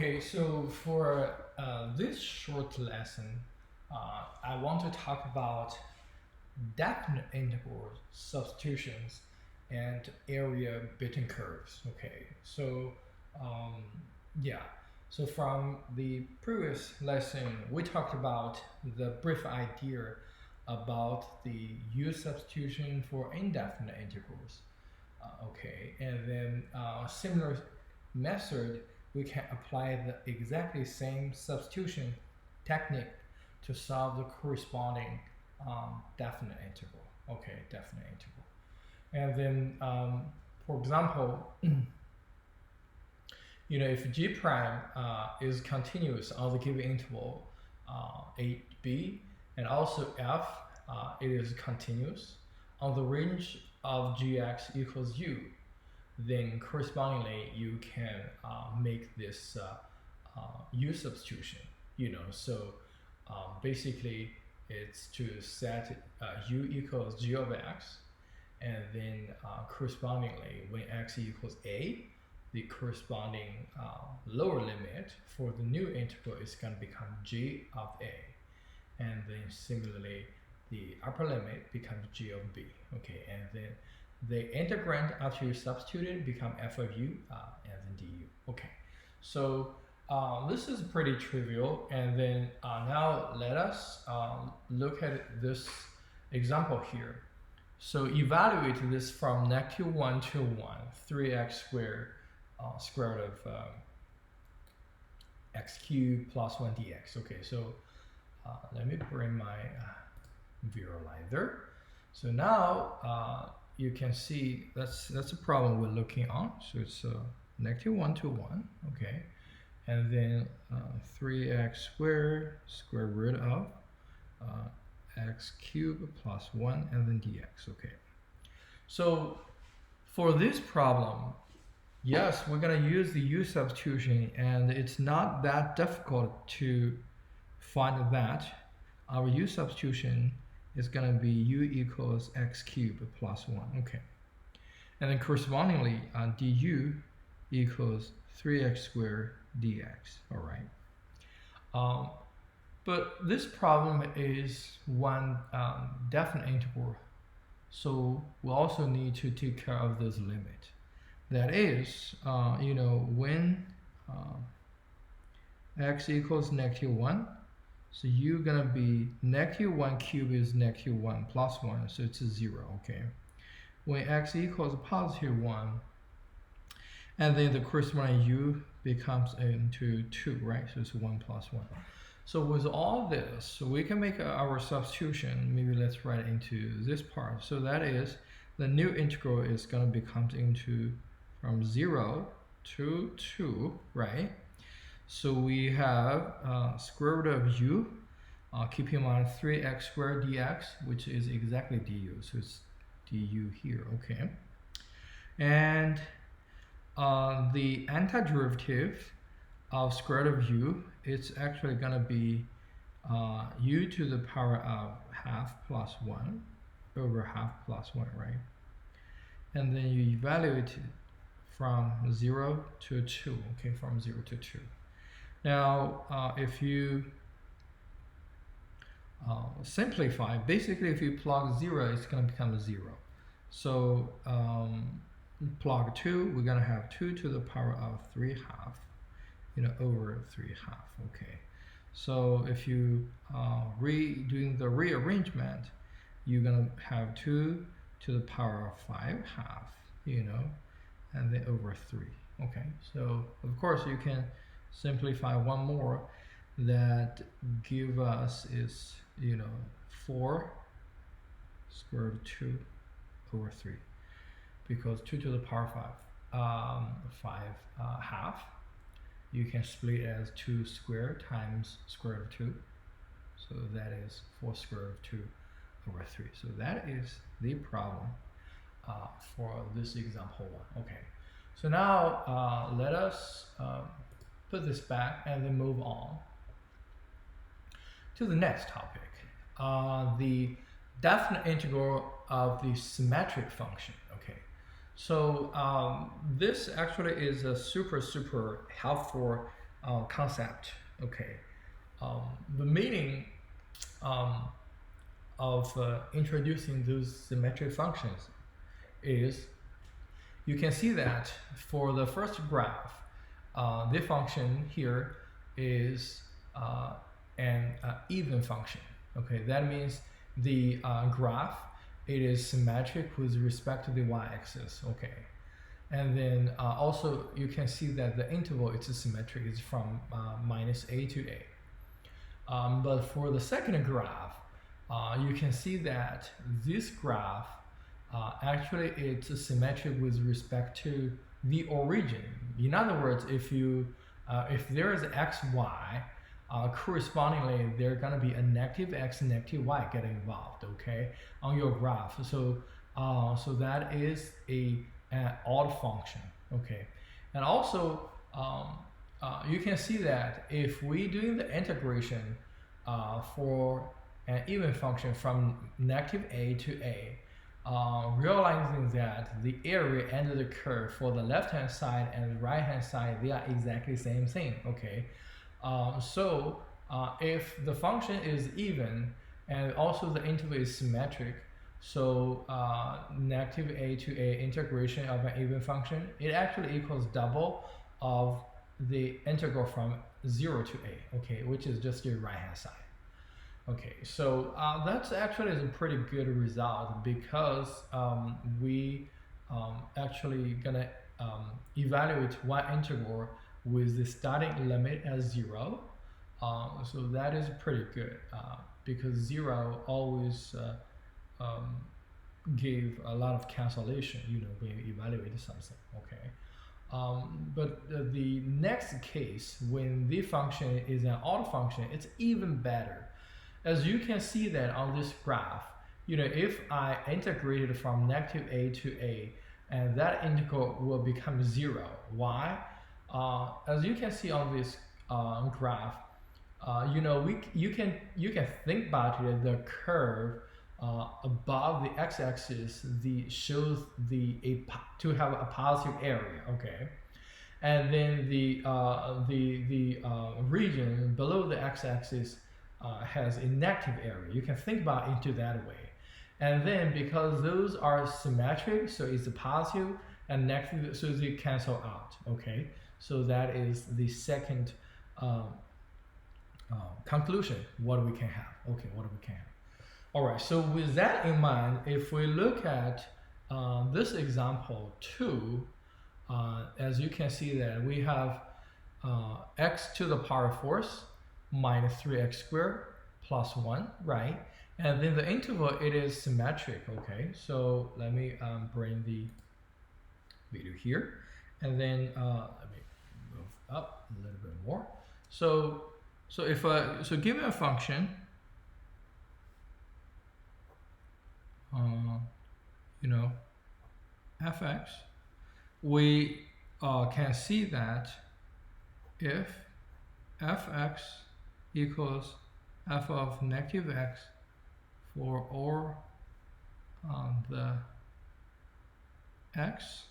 Okay, so for this short lesson, I want to talk about definite integral substitutions and area Bitten curves. Okay, so um, yeah, so from the previous lesson, we talked about the brief idea about the U substitution for indefinite integrals. Okay, and then similar method, we can apply the exactly same substitution technique to solve the corresponding definite integral. Okay, definite integral. And then, for example, if g prime is continuous on the given interval a, b, and also f, it is continuous on the range of gx equals u, then correspondingly you can make this u substitution. So basically it's to set u equals g of x, and then correspondingly when x equals a, the corresponding lower limit for the new integral is going to become g of a, and then similarly the upper limit becomes g of b. Okay, and then the integrand after you substitute it become f of u and then du. Okay, so this is pretty trivial, and then now let us look at this example here. So evaluate this from -1 to 1, 3x squared square root of x cubed plus 1 dx. Okay, so let me bring my visualizer. So now you can see that's a problem we're looking on. So it's -1 to 1, okay, and then 3x squared square root of x cubed plus 1 and then dx. Okay, so for this problem, yes, we're going to use the u substitution, and it's not that difficult to find that our u substitution is going to be u equals x cubed plus 1. Okay, and then correspondingly du equals 3x squared dx. All right, but this problem is one definite integral, so we also need to take care of this limit. That is, when x equals -1, so you're gonna be -1 cubed is -1 plus 1, so it's a 0. Okay, when x equals +1, and then the corresponding u becomes into 2, right? So it's 1 plus 1. So with all this, we can make our substitution. Maybe let's write into this part. So that is, the new integral is gonna become into from 0 to 2, right? So we have square root of u, keep in mind 3x squared dx, which is exactly du, so it's du here, okay? And the antiderivative of square root of u, it's actually going to be u to the power of half plus 1 over half plus 1, right? And then you evaluate it from 0 to 2, okay, from 0 to 2. Now, if you simplify, basically if you plug 0, it's going to become 0. So plug 2, we're going to have 2 to the power of 3 half, over 3 half, okay. So if you doing the rearrangement, you're going to have 2 to the power of 5 half, and then over 3, okay. So of course you can simplify one more, that give us is 4 square root of 2 over 3, because 2 to the power 5 half, you can split as 2 squared times square root of 2, so that is 4 square root of 2 over 3. So that is the problem for this example 1. Okay, so now let us put this back and then move on to the next topic, the definite integral of the symmetric function. Okay, so this actually is a super helpful concept. Okay, the meaning of introducing those symmetric functions is you can see that for the first graph, the function here is an even function. Okay, that means the graph, it is symmetric with respect to the y-axis. Okay, and then also you can see that the interval it's symmetric, is from minus a to a. But for the second graph, you can see that this graph actually it's symmetric with respect to the origin. In other words, if there is x, y, correspondingly there gonna be a negative x, negative y getting involved, okay, on your graph. So so that is an odd function, okay. And also you can see that if we doing the integration for an even function from negative a to a, realizing that the area and the curve for the left hand side and the right hand side, they are exactly the same thing, okay. So if the function is even and also the interval is symmetric, so negative a to a integration of an even function, it actually equals double of the integral from 0 to a, okay, which is just your right hand side. Okay, so that's actually is a pretty good result, because we actually gonna evaluate one integral with the starting limit as 0. So that is pretty good, because 0 always give a lot of cancellation, you know, when you evaluate something, okay. But the next case, when the function is an odd function, it's even better. As you can see that on this graph, you know, if I integrated from negative a to a, and that integral will become 0. Why? As you can see on this graph, you know, you can think about it. The curve above the x-axis shows to have a positive area, okay, and then the region below the x-axis has a negative area. You can think about it into that way. And then because those are symmetric, so it's a positive and negative, so they cancel out, okay. So that is the second conclusion, what we can have, okay, what we can have. All right, so with that in mind, if we look at this example 2, as you can see that we have x to the power 4 minus 3x squared plus 1, right? And then the interval, it is symmetric, okay? So let me bring the video here, and then let me move up a little bit more. So if given a function, you know, fx, we can see that if fx equals f of negative x for all the x,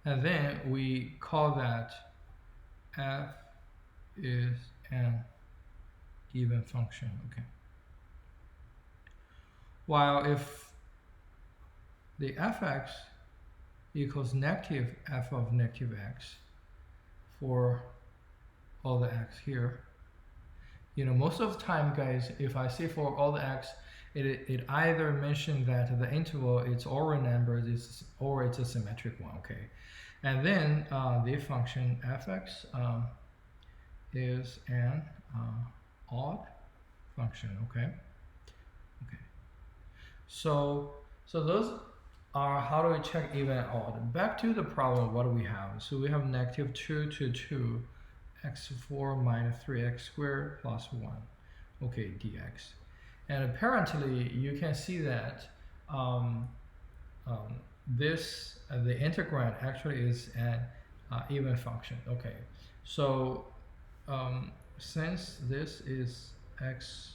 and then we call that f is an even function, okay. While if the fx equals negative f of negative x for all the x here, you know, most of the time, guys, if I say for all the x, it either mentions that the interval it's all real numbers, or it's a symmetric one, okay. And then the function fx is an odd function, okay. Okay. So those are how do we check even and odd. Back to the problem, what do we have? So we have negative 2 to 2 x4 minus 3x squared plus 1, okay, dx. And apparently you can see that this the integrand actually is an even function, okay. So since this is x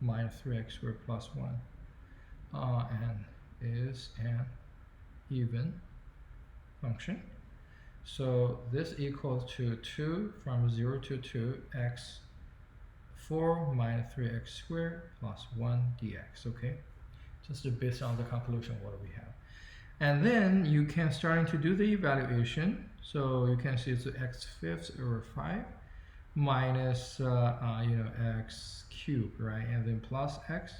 minus 3x squared plus 1 and is an even function, So this equals to 2 from 0 to 2 x 4 minus 3x squared plus 1 dx, okay? Just based on the conclusion what we have. And then you can starting to do the evaluation. So you can see it's x fifths over 5 minus x cubed, right? And then plus x,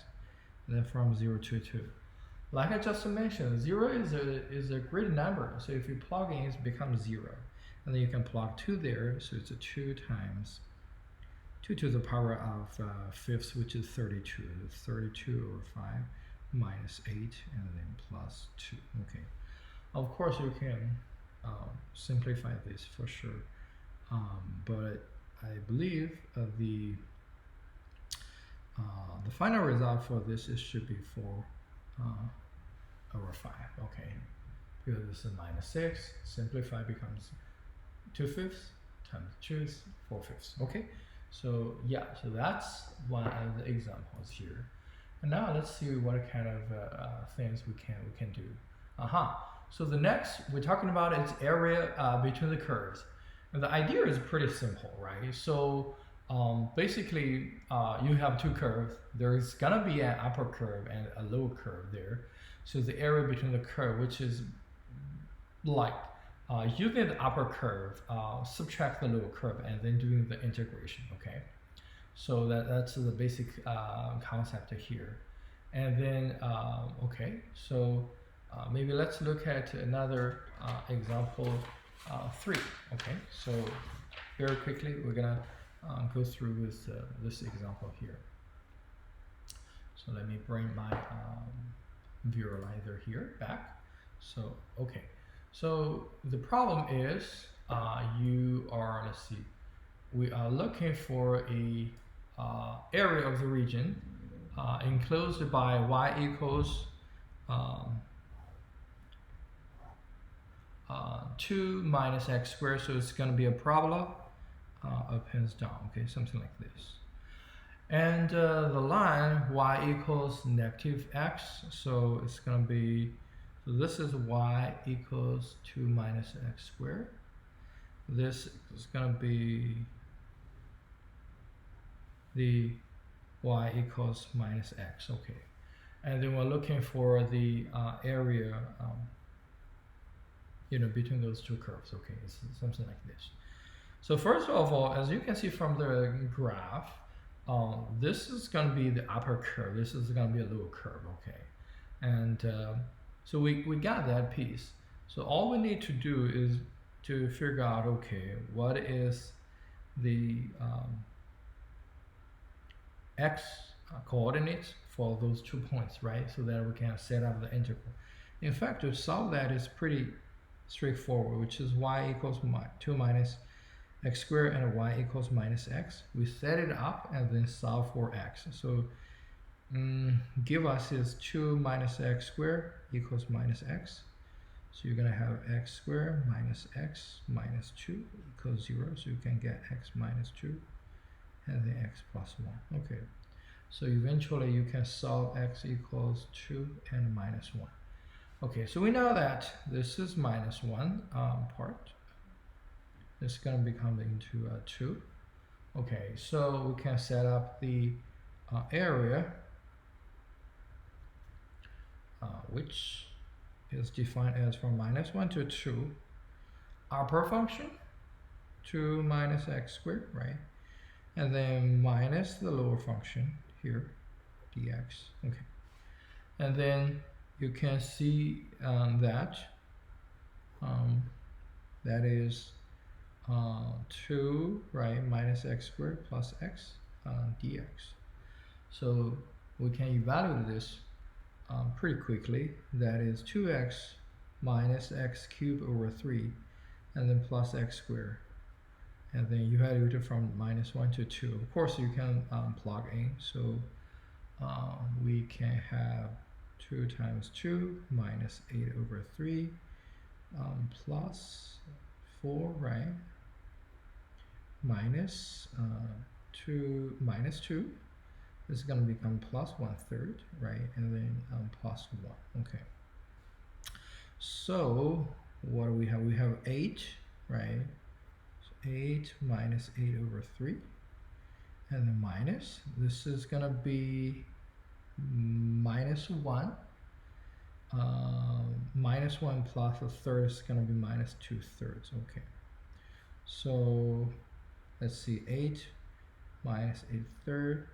and then from 0 to 2. Like I just mentioned, 0 is a great number. So if you plug in, it becomes 0. And then you can plug 2 there, so it's a 2 times 2 to the power of fifths, which is 32. 32 over 5 minus 8, and then plus 2. Okay. Of course, you can simplify this for sure. But I believe the final result for this should be 4 over 5. Okay. Because this is minus 6. Simplify becomes 2 fifths times 2 is 4 fifths. Okay. So yeah, so that's one of the examples here. And now let's see what kind of things we can do. So the next we're talking about is area between the curves. And the idea is pretty simple, right? So basically, you have two curves. There's gonna be an upper curve and a lower curve there. So the area between the curve, which is like using the upper curve, subtract the lower curve, and then doing the integration. Okay. So that's the basic concept here. And then, okay, so maybe let's look at another example 3. Okay, so very quickly we're gonna go through with this example here. So let me bring my visualizer here back. So, okay, so the problem is you are, let's see, we are looking for a area of the region enclosed by y equals 2 minus x squared, so it's going to be a parabola up and down, okay, something like this. And the line y equals negative x, so it's going to be, so this is y equals 2 minus x squared. This is going to be the y equals minus x, okay. And then we're looking for the area between those two curves, okay, it's something like this. So first of all, as you can see from the graph, this is going to be the upper curve, this is going to be a lower curve, okay. And so we got that piece. So all we need to do is to figure out, okay, what is the x coordinates for those 2 points, right? So that we can set up the integral. In fact, to solve that is pretty straightforward, which is y equals 2 minus x squared and y equals minus x. We set it up and then solve for x. So give us is 2 minus x squared equals minus x. So you're going to have x squared minus x minus 2 equals 0. So you can get x minus 2 and then x plus 1. Okay. So eventually you can solve x equals 2 and minus 1. Okay, so we know that this is minus 1 part. It's going to become into 2. Okay, so we can set up the area, which is defined as from minus 1 to 2. Upper function, 2 minus x squared, right? And then minus the lower function here, dx. Okay, and then you can see that that is 2, right, minus x squared plus x dx. So we can evaluate this pretty quickly. That is 2x minus x cubed over 3 and then plus x squared. And then you evaluate it from minus 1 to 2. Of course, you can plug in. So we can have 2 times 2 minus 8 over 3 plus 4, right? Minus 2 minus 2. This is going to become plus 1/3, right? And then plus 1. Okay. So what do we have? We have 8 right? So 8 minus 8 over 3, and then minus, this is gonna be minus 1. Minus 1 plus a third is gonna be minus 2/3, okay. So let's see, 8 minus 8/3,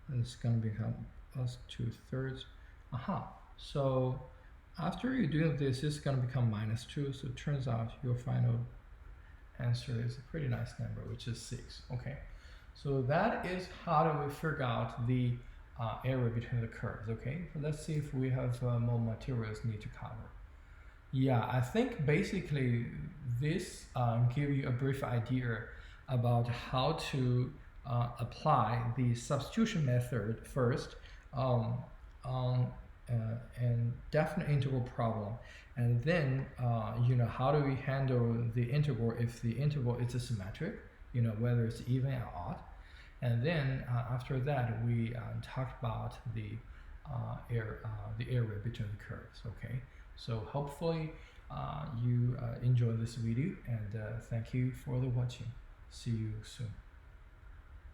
and it's gonna become plus 2/3. Aha, so after you're doing this, it's gonna become minus 2, so it turns out your final answer is a pretty nice number, which is 6, okay. So that is how do we figure out the area between the curves, okay. So let's see if we have more materials need to cover. Yeah, I think basically this give you a brief idea about how to apply the substitution method first on an definite integral problem, and then you know, how do we handle the integral if the integral is symmetric, you know, whether it's even or odd. And then after that we talked about the area between the curves, okay. So hopefully you enjoy this video, and thank you for the watching. See you soon.